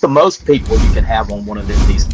the most people you can have on one of these?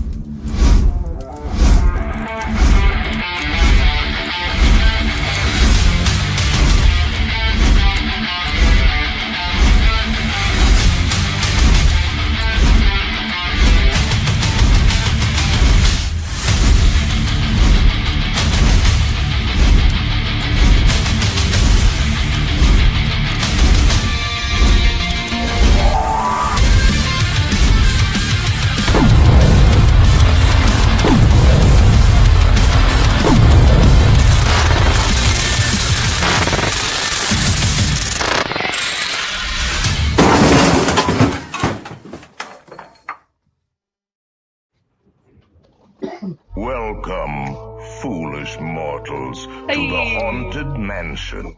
Welcome, foolish mortals, to the Haunted Mansion.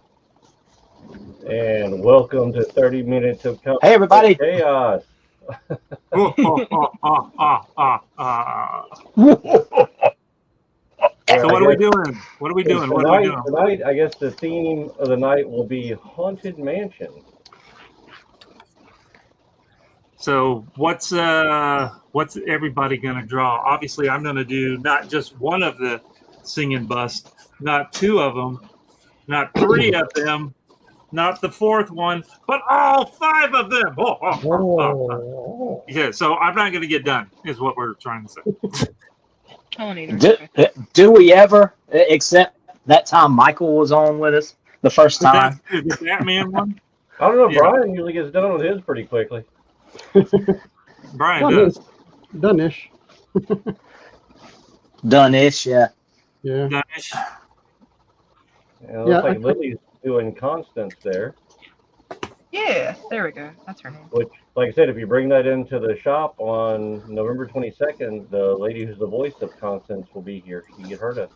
And welcome to 30 Minutes of Hey, everybody. Chaos. So what are we doing? What are we doing? What are we doing? Tonight, I guess the theme of the night will be Haunted Mansion. So what's everybody gonna draw? Obviously, I'm gonna do not just one of the singing busts, not two of them, not three of them, not the fourth one, but all five of them. Yeah, so I'm not gonna get done, is what we're trying to say. Do we ever, except that time Michael was on with us the first time? The Batman one? I don't know. Yeah. Brian usually gets done with his pretty quickly. Brian does. Done-ish. Done-ish, yeah. Yeah. Done-ish. Yeah, looks like Lily's doing Constance there. Yeah, there we go. That's her name. Which, like I said, if you bring that into the shop on November 22nd, the lady who's the voice of Constance will be here. You can get her to.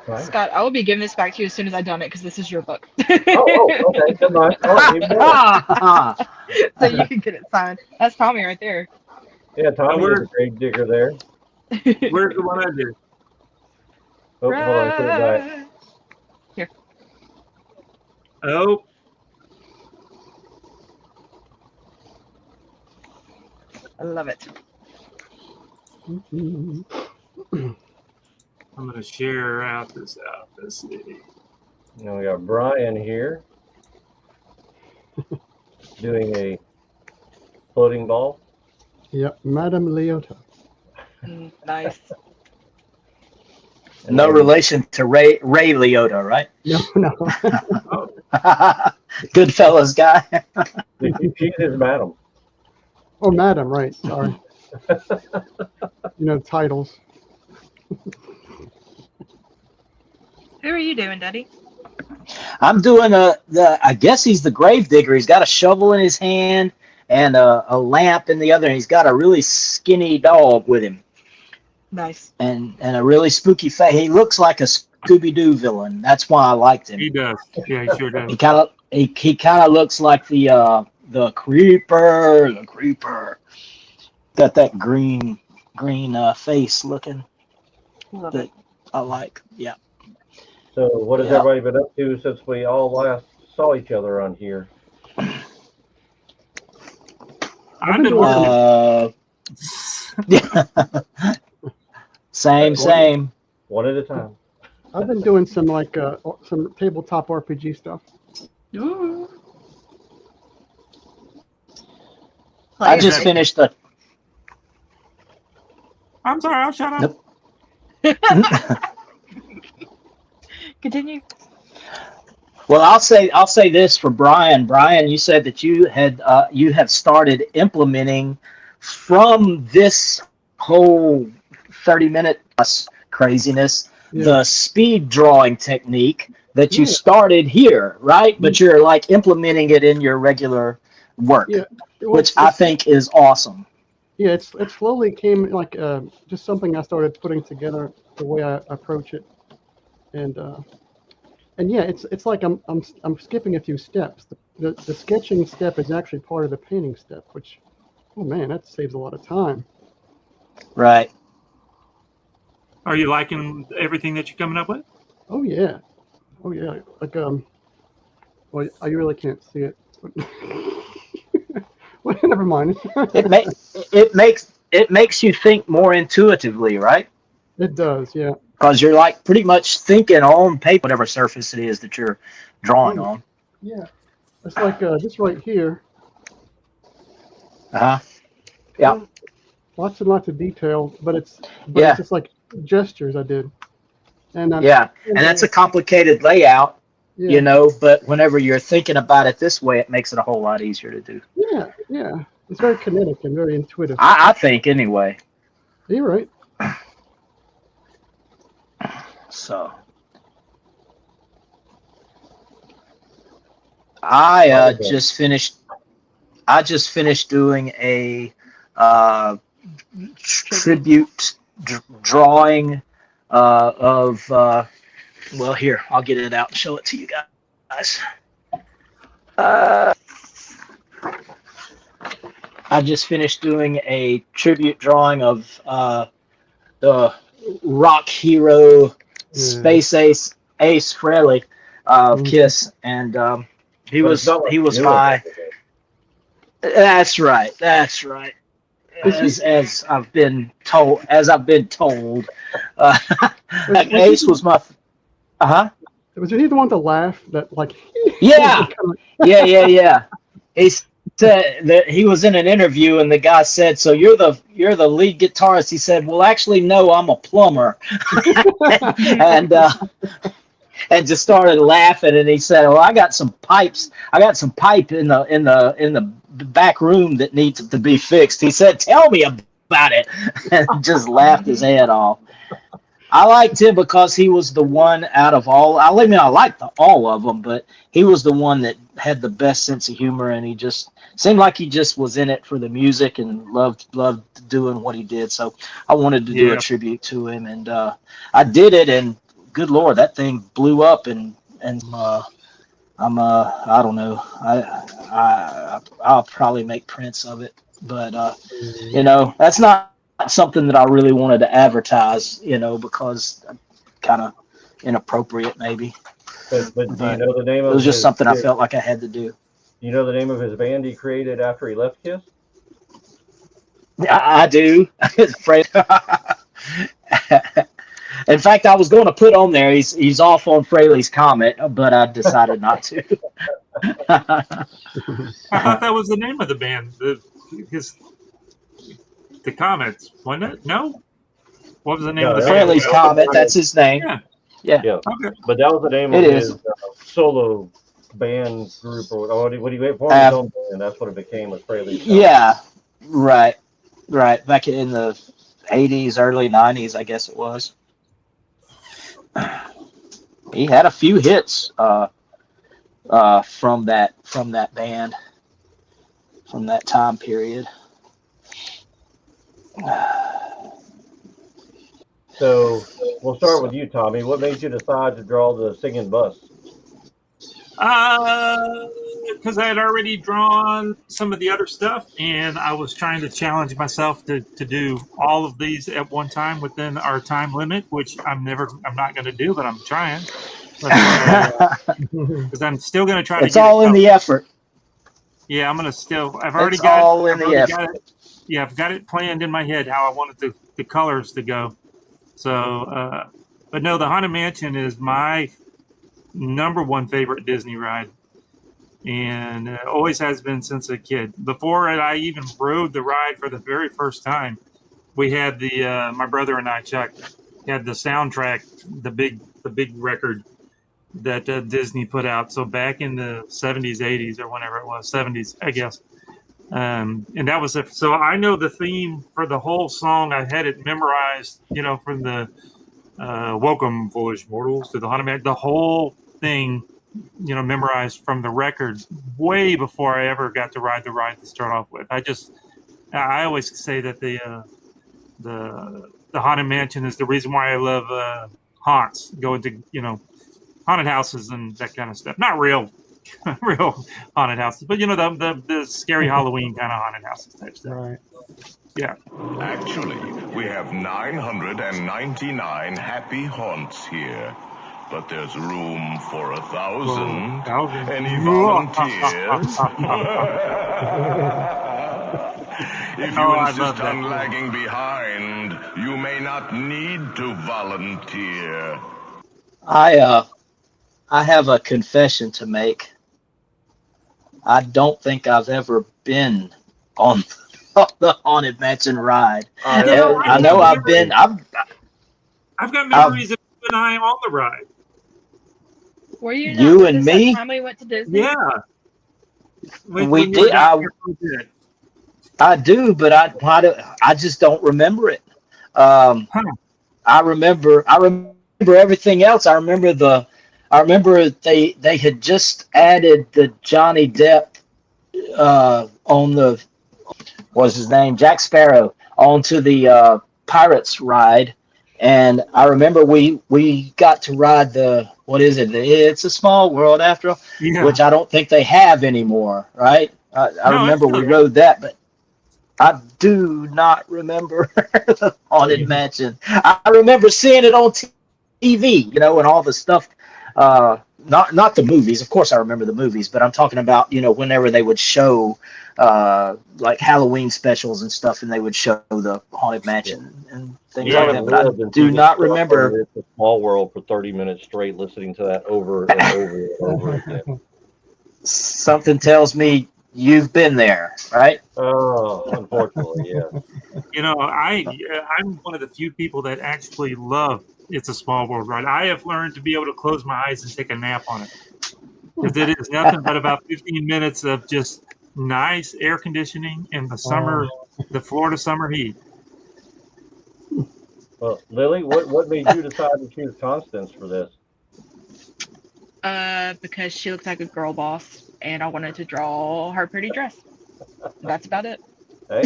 Right. Scott, I will be giving this back to you as soon as I've done it because this is your book. Okay. Good night. So you can get it signed. That's Tommy right there. Yeah, Tommy is a grave digger there. Where's the one I did? Oh, hold on. Put it back. Here. Oh. I love it. I'm going to share out this out. Let's see. Now we got Brian here doing a floating ball. Yep, Madame Leota. Nice. No relation to Ray Leota, right? No. Goodfellas guy. She's his madam. Oh, Madam, right. Sorry. Titles. Who are you doing, Daddy? I'm doing I guess he's the grave digger. He's got a shovel in his hand and a lamp in the other, and he's got a really skinny dog with him. Nice. And a really spooky face. He looks like a Scooby-Doo villain. That's why I liked him. He does. Yeah, he sure does. He kind of looks like the creeper. The creeper. Got that green face looking. That I like. Yeah. So what has everybody been up to since we all last saw each other on here? I've been working. Same. One at a time. I've been doing some some tabletop RPG stuff. Ooh. I just finished the. I'm sorry, I'll shut up. Nope. Continue. Well, I'll say this for Brian. Brian, you said that you have started implementing from this whole 30-minute craziness the speed drawing technique that you started here, right? But you're like implementing it in your regular work, which I think is awesome. Yeah, it slowly came like just something I started putting together the way I approach it, and yeah, it's like I'm skipping a few steps. The sketching step is actually part of the painting step, which, oh man, that saves a lot of time. Right. Are you liking everything that you're coming up with? Oh yeah. Like well, I really can't see it. Well, never mind. It makes you think more intuitively, right? It does, yeah. Because you're like pretty much thinking on paper, whatever surface it is that you're drawing on. Yeah. It's like this right here. Uh huh. Yeah. Lots and lots of detail, but it's just like gestures I did. And yeah, and that's a complicated layout, you know, but whenever you're thinking about it this way, it makes it a whole lot easier to do. Yeah, yeah. It's very kinetic and very intuitive. I think, anyway. You're right. So, I just finished doing a tribute drawing of well, here, I'll get it out and show it to you guys. I just finished doing a tribute drawing of the rock hero Space Ace Frehley of Kiss, and he was my. That's right. As I've been told, Ace was my. Was he the one to laugh? That like. Yeah. He said that he was in an interview, and the guy said, "So you're the lead guitarist?" He said, "Well, actually, no, I'm a plumber," and just started laughing. And he said, "Well, I got some pipes. I got some pipe in the back room that needs to be fixed." He said, "Tell me about it," and just laughed his head off. I liked him because he was the one out of all. I liked all of them, but he was the one that had the best sense of humor, and he just seemed like he just was in it for the music and loved doing what he did. So I wanted to do a tribute to him, and I did it. And good Lord, that thing blew up, and I don't know. I'll probably make prints of it, but you know, that's not something that I really wanted to advertise, you know, because kind of inappropriate maybe. But do you know the name of it was just something I felt like I had to do. Do you know the name of his band he created after he left Kiss? I do. In fact, I was going to put on there, he's off on Fraley's Comet, but I decided not to. I thought that was the name of the band. The Comets, wasn't it? No? What was the name of the band? Fraley's Comet, that's his name. Yeah. Okay. But that was the name of his solo band group, or what he formed his own band. That's what it became, was Fraley's Comet. Yeah, right. Back in the 80s, early 90s, I guess it was. He had a few hits from that band, from that time period. So we'll start with you, Tommy. What made you decide to draw the singing bus? Because I had already drawn some of the other stuff, and I was trying to challenge myself to do all of these at one time within our time limit, which I'm not going to do, but I'm trying. Because I'm still going to try to. It's all in the effort. Yeah, I'm going to still. I've got it planned in my head how I wanted the colors to go. So, but no, the Haunted Mansion is my #1 favorite Disney ride, and it always has been since a kid. Before I even rode the ride for the very first time, we had my brother and I, Chuck, had the soundtrack, the big record that Disney put out. So back in the 70s, 80s, or whenever it was, 70s, I guess. And that was it. So I know the theme for the whole song. I had it memorized, you know, from the Welcome, Foolish Mortals, to the Haunted Mansion, the whole thing, you know, memorized from the record way before I ever got to ride the ride to start off with. I always say that the Haunted Mansion is the reason why I love haunts, going to, you know, haunted houses and that kind of stuff. Not real haunted houses, but you know, the scary Halloween kind of haunted houses type stuff. Right. Yeah. Actually, we have 999 happy haunts here, but there's room for 1,000. Any volunteers? If you I insist love that. on lagging behind, you may not need to volunteer. I have a confession to make. I don't think I've ever been on the Haunted Mansion ride. I You know, don't I think know so. I've been. I've got memories of you and I on the ride. Were you not You with and us me? that time we went to Disney? Yeah. We When you were did. down here for a bit. I do, but I just don't remember it. Huh. I remember everything else. I remember they had just added the Johnny Depp on the what's his name, Jack Sparrow, onto the Pirates ride, and I remember we got to ride the what is it? It's a Small World after all, Yeah. which I don't think they have anymore, right? I No, it's remember we still- rode that, but I do not remember the Haunted Mansion. I remember seeing it on TV, and all the stuff. Not the movies. Of course, I remember the movies, but I'm talking about whenever they would show like Halloween specials and stuff, and they would show the Haunted Mansion and things Yeah. like that. But I do not remember. It's a Small World for 30 minutes straight, listening to that over and over and over again. Something tells me you've been there, right? Oh, unfortunately, yeah. You know, I'm one of the few people that actually love It's a Small World ride. I have learned to be able to close my eyes and take a nap on it. Because it is nothing but about 15 minutes of just nice air conditioning in the summer, the Florida summer heat. Well, Lily, what made you decide to choose Constance for this? Because she looks like a girl boss, and I wanted to draw her pretty dress. That's about it. Hey,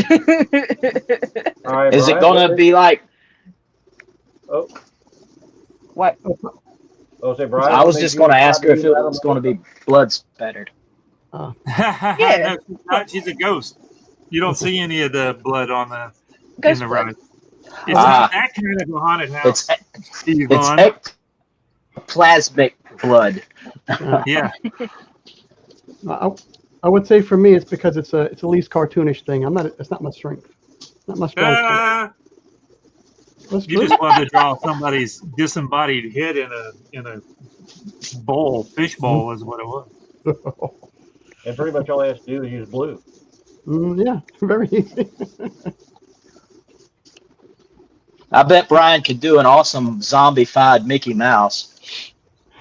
all right. Is it Brian, going to be like? What? say Brian. I what was made just you going to decide ask her if use it Adam was going to Lewis? be blood spattered. Yeah. No, she's not. She's a ghost. You don't see any of the blood on the in Ghost the blood. ride. It's not that kind of a haunted house. Steve It's Vaughn. ectoplasmic blood. Yeah. I would say for me, it's because it's a least cartoonish thing. It's not my strength. Not my strong suit. That's You true. just wanted to draw somebody's disembodied head in a bowl, fish bowl is what it was. And pretty much all I have to do is use blue. Yeah, very easy. I bet Brian could do an awesome zombified Mickey Mouse.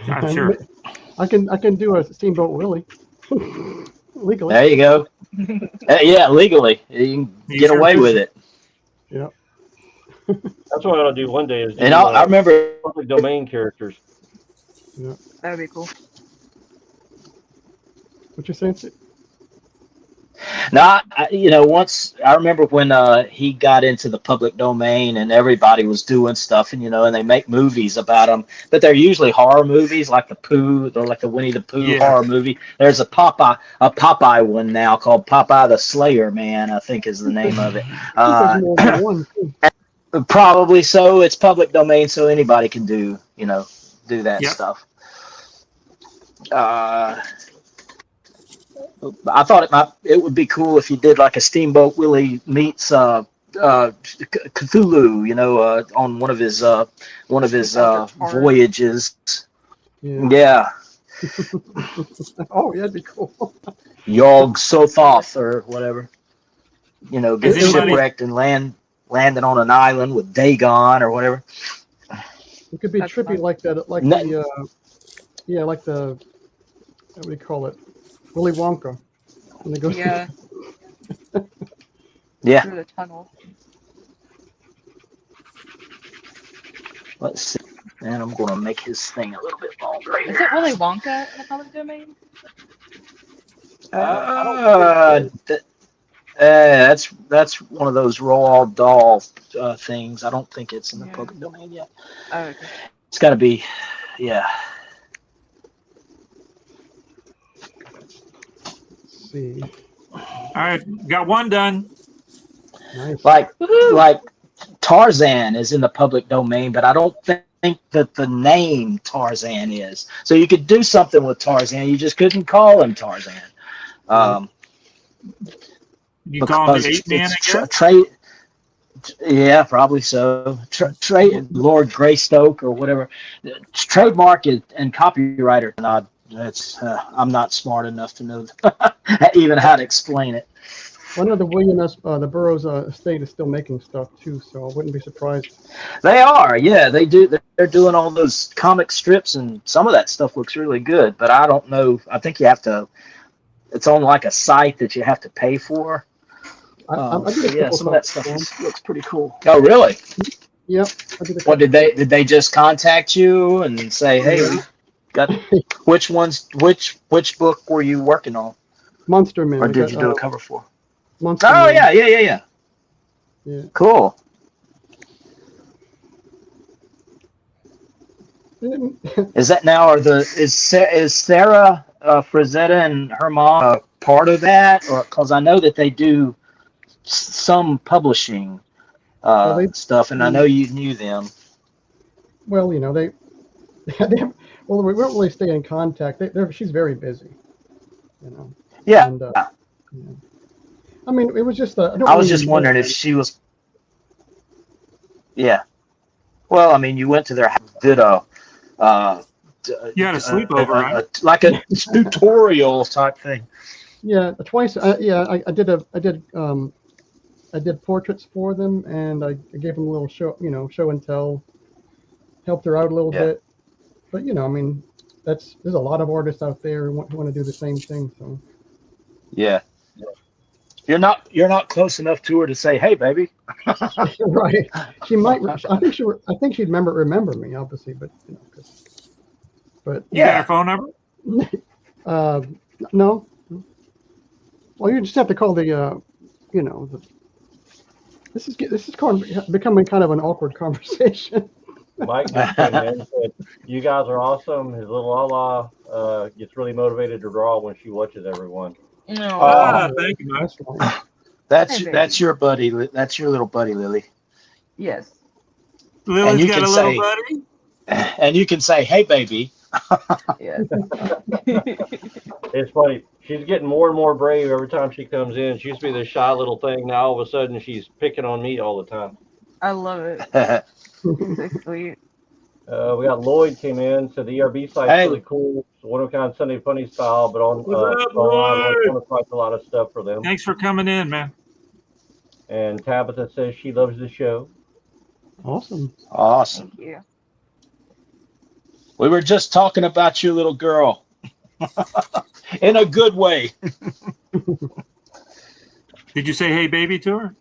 I'm sure. I can do a Steamboat Willie legally. There you go. Yeah, legally. You can You get sure away do. with it. Yeah. That's what I'll do one day. Is do, And I remember public domain characters. That would be cool. What you saying? Steve? Now, once I remember when he got into the public domain and everybody was doing stuff, and and they make movies about them, but they're usually horror movies, like the Winnie the Pooh Yeah. horror movie. There's a Popeye one now called Popeye the Slayer Man, I think is the name of it. There's more than one, too. Probably so. It's public domain, so anybody can do that Yep. stuff. I thought it would be cool if you did like a Steamboat Willie meets Cthulhu, on one of his voyages. Yeah. Yeah, Oh, yeah, that'd be cool. Yog Sothoth or whatever. Get Is anybody- shipwrecked and landing on an island with Dagon or whatever. It could be That's trippy fun. like that, like No. like the what do you call it? Willy Wonka. When they go Yeah, Yeah. through the tunnel. Let's see. And I'm going to make his thing a little bit longer Is here. it Willy Wonka in the public domain? That's one of those Roald Dahl things. I don't think it's in the Yeah. public domain yet. Oh, okay. It's got to be, yeah. Let's see. All right, got one done. Nice. Like Tarzan is in the public domain, but I don't think that the name Tarzan is. So you could do something with Tarzan. You just couldn't call him Tarzan. You call him the because ape man, I it's guess? trade. Yeah, probably so. Trade Lord Greystoke or whatever. Trademark it and copyright it. And I'm not smart enough to know even how to explain it. Well, I know the Burroughs estate is still making stuff too, so I wouldn't be surprised. They are, yeah, they do. They're doing all those comic strips, and some of that stuff looks really good. But I don't know. I think you have to. It's on like a site that you have to pay for. I did a Yeah, couple some of that songs stuff for 'em. looks pretty cool. Oh, really? Yep. I did a What couple. did they just contact you and say, hey, we got which book were you working on, Monster Man. or we did got, you do a cover for? Monster Oh Man. yeah. Yeah. Cool. Is that now? Is Sarah Frazetta and her mom part of that, or because I know that they do some publishing stuff, and I know you knew them. Well, you know they well, we don't really stay in contact. She's very busy, you know. Yeah. And, yeah. I mean, it was just. I was just wondering if she was. Yeah. Well, I mean, you went to their house, did a. You had a sleepover, right? Like a tutorial type thing. Yeah, twice. Yeah, I did portraits for them, and I gave them a little show and tell. Helped her out a little bit, but you know, I mean, there's a lot of artists out there who want to do the same thing. So. Yeah. You're not close enough to her to say, "Hey, baby." Right. She might. I think she'd remember me, obviously, but you know, but You got her phone number? No. Well, you just have to call the, this is becoming kind of an awkward conversation. Mike just came in and said, "You guys are awesome." His little Lala gets really motivated to draw when she watches everyone. No. Thank you, Mike. That's right. That's your buddy. That's your little buddy, Lily. Yes. Lily's you got can a little say- buddy. And you can say, "Hey, baby." Yes. It's funny. She's getting more and more brave every time she comes in. She used to be this shy little thing. Now all of a sudden she's picking on me all the time. I love it. So sweet. We got Lloyd came in. So the ERB site's Hey. really cool. It's one of a kind Sunday funny style, but on What's up, online, Lloyd? we want to write a lot of stuff for them. Thanks for coming in, man. And Tabitha says she loves the show. Awesome. Awesome. Thank you. We were just talking about your little girl. In a good way. Did you say "Hey, baby" to her?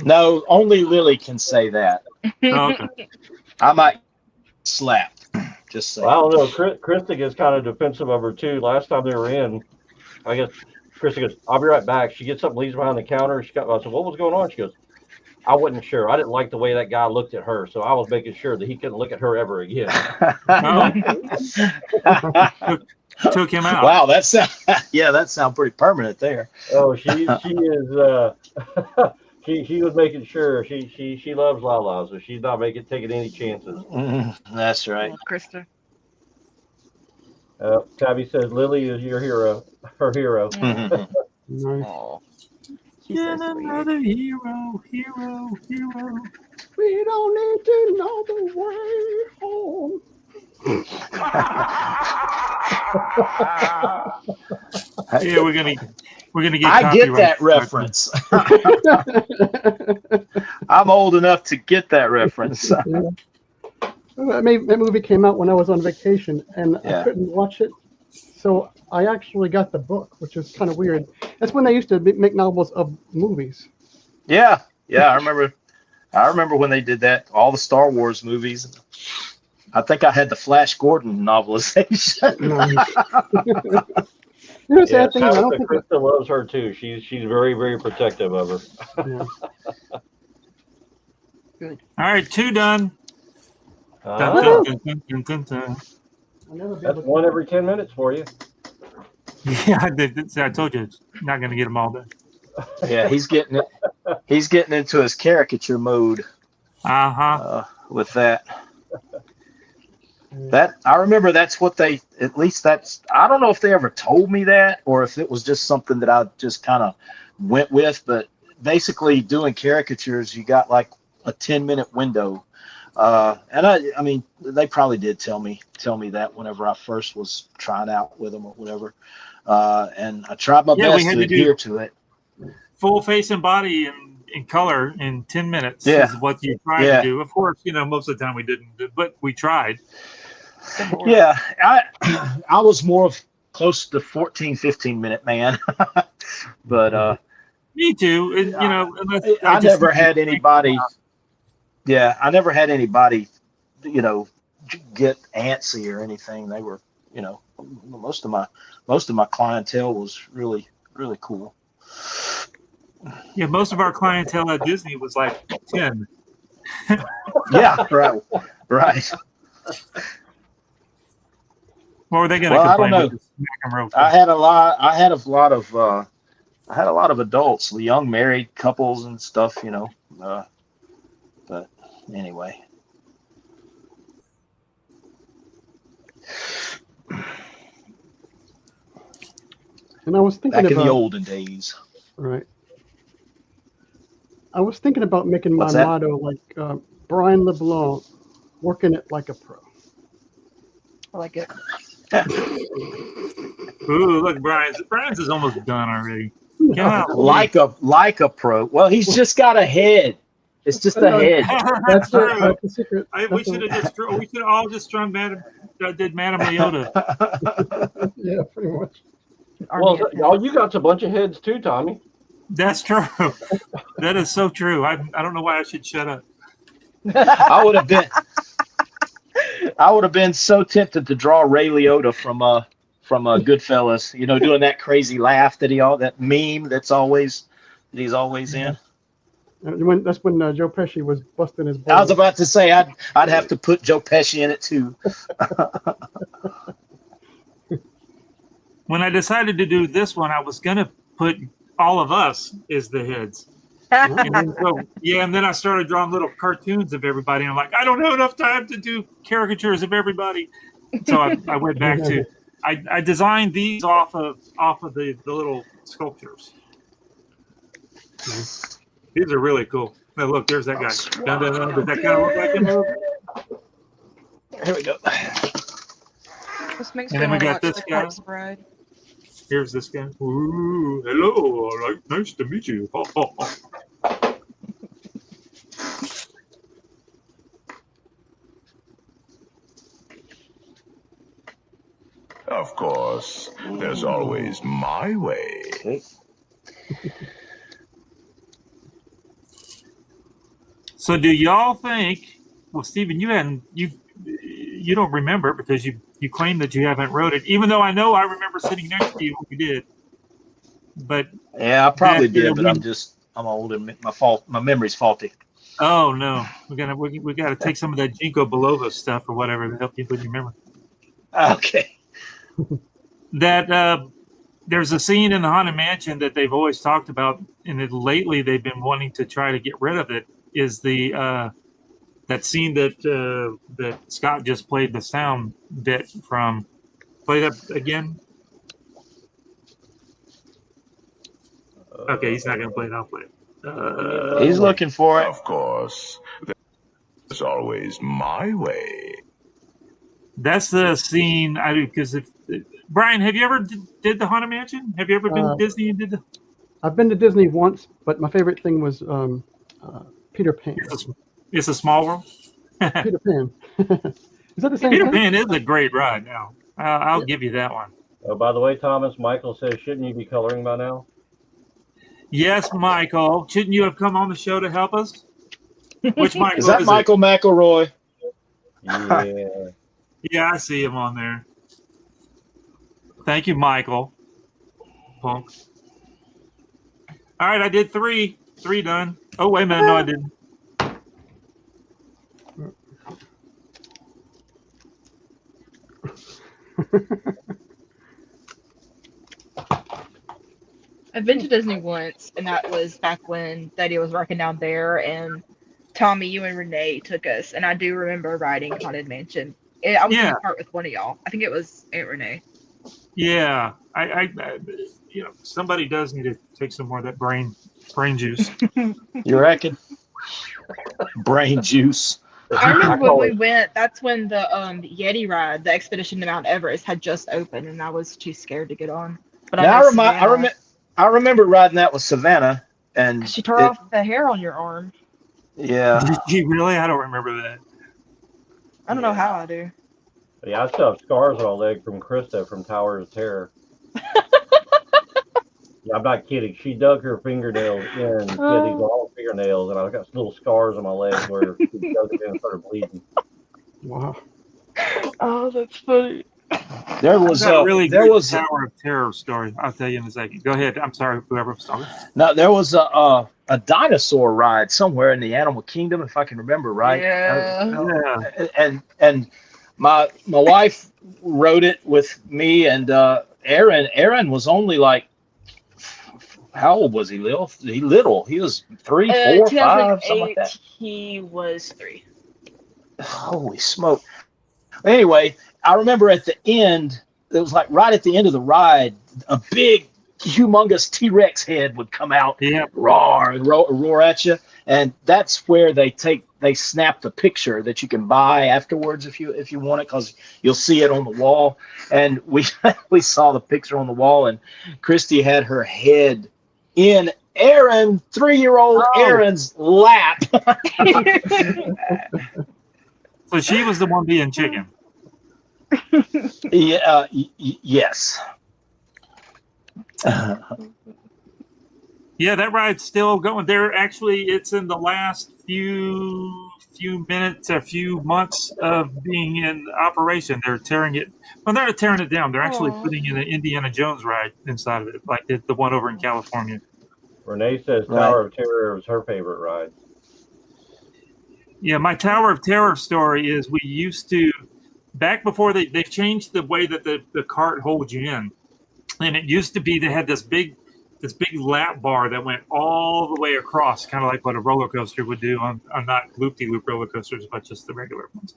No, only Lily can say that. Oh, okay. I might slap. Just say. Well, I don't know. Krista gets kind of defensive of her too. Last time they were in, I guess Krista goes, "I'll be right back." She gets up, leaves behind the counter. I said, "What was going on?" She goes, "I wasn't sure. I didn't like the way that guy looked at her, so I was making sure that he couldn't look at her ever again." Took him out. Wow, that sounds pretty permanent there. Oh, she is. She was making sure she loves Lala, so she's not taking any chances. That's right. Oh, Krista. Tabby says Lily is your hero, her hero. Nice. Oh. She's Yet so sweet. another hero. We don't need to know the way home. Yeah, we're gonna get. I get that copyright. reference. I'm old enough to get that reference. That movie came out when I was on vacation, and Yeah. I couldn't watch it, so I actually got the book, which is kind of weird. That's when they used to make novels of movies. Yeah, I remember when they did that. All the Star Wars movies. I think I had the Flash Gordon novelization. Nice. You know, sad thing is, I don't think. Krista loves her too. She's very, very protective of her. Yeah. Good. All right, 2 done. Ah, Dun, dun, dun, dun, dun, dun. I'll never be that's able to- one every 10 minutes for you. Yeah, I told you, it's not going to get them all done. Yeah, he's getting it. He's getting into his caricature mode with that. That I remember. That's what they. At least that's. I don't know if they ever told me that, or if it was just something that I just kind of went with. But basically, doing caricatures, you got like a 10-minute window. And I mean, they probably did tell me that whenever I first was trying out with them or whatever. And I tried my Yeah, we best had to to do adhere to it. full face and body in color in 10 minutes Yeah. is what you tried Yeah. to do. Of course, most of the time we didn't, but we tried. Yeah, I was more of close to 14, 15-minute man. But Me too. And, unless I just never had anybody. Yeah, I never had anybody, get antsy or anything. They were, most of my clientele was really, really cool. Yeah, most of our clientele at Disney was like 10. Yeah, right. What were they going to Well, I complain? don't know. We just smack 'em real quick. I had a lot of adults, the young married couples and stuff, but anyway. And I was thinking Back in the about olden days. right. I was thinking about making my What's that? motto like Brian LeBlanc, working it like a pro. I like it. Ooh, look, Brian's is almost done already. Yeah. Like a pro. Well, he's just got a head. It's just a head. That's true. That's the secret. We should have all just strung Madam Leota. Yeah, pretty much. Well, y'all, you got a bunch of heads too, Tommy. That's true. That is so true. I don't know why I should shut up. I would have been so tempted to draw Ray Leota from Goodfellas, doing that crazy laugh that meme that he's always in. That's when Joe Pesci was busting his balls. I was about to say I'd have to put Joe Pesci in it too. When I decided to do this one, I was gonna put all of us as the heads. And then I started drawing little cartoons of everybody. And I'm like, I don't have enough time to do caricatures of everybody. So I went back to I designed these off of the little sculptures. These are really cool. Now look, there's that guy. Dun, dun, dun. Does that kind of look like him? Here we go. This makes And me then we want to got watch this The guy. Corpse Bride. Here's this guy. Ooh, hello. Nice to meet you. Of course, there's always my way. Okay. So do y'all think? Well, Stephen, you don't remember because you claim that you haven't wrote it, even though I remember sitting next to you when we did. But Yeah, I probably did, but I'm old and my memory's faulty. Oh no, we gotta take some of that Ginkgo biloba stuff or whatever to help you with your memory. Okay. That there's a scene in the Haunted Mansion that they've always talked about, and lately they've been wanting to try to get rid of it. Is the that scene that Scott just played the sound bit from? Play that again. Okay, he's not gonna play it. I'll play it. He's looking for it. Of course, there's always my way. That's the scene because if Brian, have you ever did the Haunted Mansion? Have you ever been to Disney and did the? I've been to Disney once, but my favorite thing was Peter Pan. It's a small world. Peter Pan. Is that the same Peter thing? Pan is a great ride. Now I'll give you that one. Oh, by the way, Thomas, Michael says, shouldn't you be coloring by now? Yes, Michael. Shouldn't you have come on the show to help us? Which Michael Is that Michael McElroy? Yeah. Yeah, I see him on there. Thank you, Michael. Punk. All right, I did three. Three done. Oh, wait a minute. No, I didn't. I've been to Disney once, and that was back when Daddy was working down there, and Tommy, you and Renee took us, and I do remember riding Haunted Mansion. I was in the part with one of y'all. I think it was Aunt Renee. Yeah, somebody does need to take some more of that brain juice. You reckon? Brain juice. I remember when we went, that's when the Yeti ride, the expedition to Mount Everest, had just opened, and I was too scared to get on. But Now know Savannah, I remember riding that with Savannah, and she tore off the hair on your arm. Yeah. Did you really? I don't remember that. I don't know how I do. Yeah, I still have scars on my leg from Krista from Tower of Terror. Yeah, I'm not kidding. She dug her fingernails in. She had these long fingernails, and I got little scars on my legs where she dug it in and started bleeding. Wow. Oh, that's funny. There was Tower of Terror story. I'll tell you in a second. Go ahead. I'm sorry, whoever was talking. No, there was a dinosaur ride somewhere in the animal kingdom, if I can remember right. Yeah. And my wife rode it with me and Aaron. Aaron was only like, how old was he? Little. He was 3, 4, 5, something like that. He was 3. Holy smoke! Anyway, I remember at the end, it was like right at the end of the ride, a big, humongous T-Rex head would come out, roar and roar at you, and that's where they snap the picture that you can buy afterwards if you want it, because you'll see it on the wall. And we saw the picture on the wall, and Christy had her head in Aaron, 3-year-old Aaron's lap. So she was the one being chicken. Yeah. Yes. Yeah, that ride's still going. It's in the last few minutes, a few months of being in operation. They're tearing it. Well, they're not tearing it down. They're actually putting in an Indiana Jones ride inside of it, like the one over in California. Renee says Tower of Terror was her favorite ride. Yeah, my Tower of Terror story is we used to, back before they've changed the way that the cart holds you in. And it used to be they had this big lap bar that went all the way across, kind of like what a roller coaster would do on not loop-de-loop roller coasters, but just the regular ones.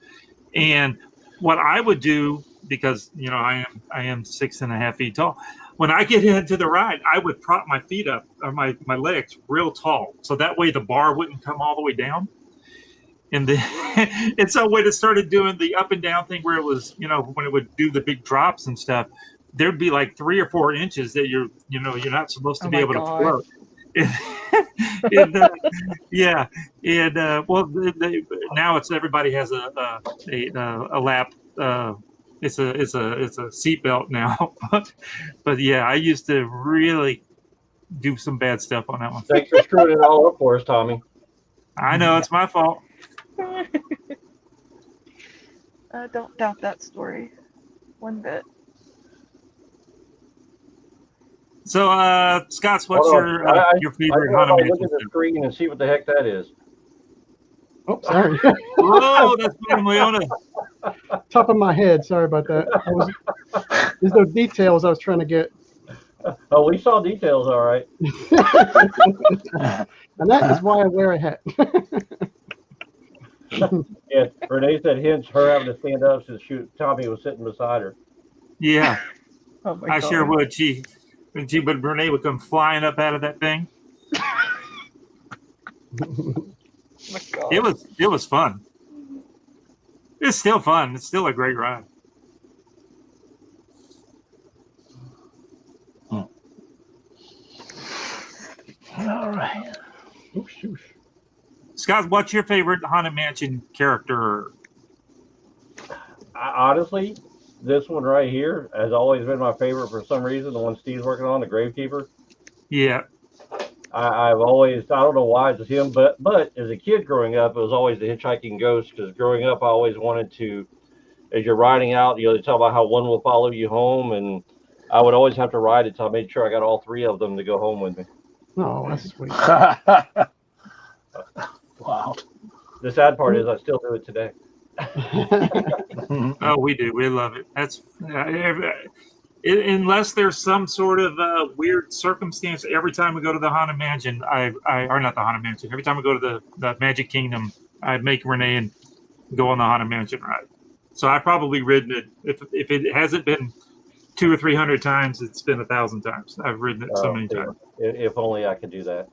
And what I would do, because I am 6.5 feet tall, when I get into the ride, I would prop my feet up, or my legs real tall, so that way the bar wouldn't come all the way down. And then and so when it started doing the up and down thing, where it was, when it would do the big drops and stuff, there'd be like 3 or 4 inches that you're not supposed to be able to float. Now it's everybody has a lap. It's a seat belt now. But yeah, I used to really do some bad stuff on that one. Thanks for screwing it all up for us, Tommy. I know it's my fault. I don't doubt that story one bit. So, Scott, what's your favorite haunted mansion? Look at the screen and see what the heck that is. Oh, sorry. Oh, that's from Leota. Top of my head. Sorry about that. There's no details I was trying to get. Oh, we saw details, all right. And that is why I wear a hat. Yeah, Renee said hence her having to stand up since Tommy was sitting beside her. Yeah, I sure would. But Renee would come flying up out of that thing. It was fun. It's still fun. It's still a great ride. All right. Oh, shoot. Scott, what's your favorite Haunted Mansion character? Honestly, this one right here has always been my favorite for some reason. The one Steve's working on, the Gravekeeper. Yeah. I've always, I don't know why it's him, but as a kid growing up, it was always the Hitchhiking Ghost, because growing up, I always wanted to, as you're riding out, they talk about how one will follow you home, and I would always have to ride it until I made sure I got all 3 of them to go home with me. Oh, that's sweet. Wow. The sad part is I still do it today. Oh, we do. We love it. That's unless there's some sort of weird circumstance. Every time we go to the Haunted Mansion, or not the Haunted Mansion. Every time we go to the Magic Kingdom, I make Renee and go on the Haunted Mansion ride. So I've probably ridden it. If it hasn't been 200 or 300 times, it's been 1,000 times. I've ridden it so many times. If only I could do that.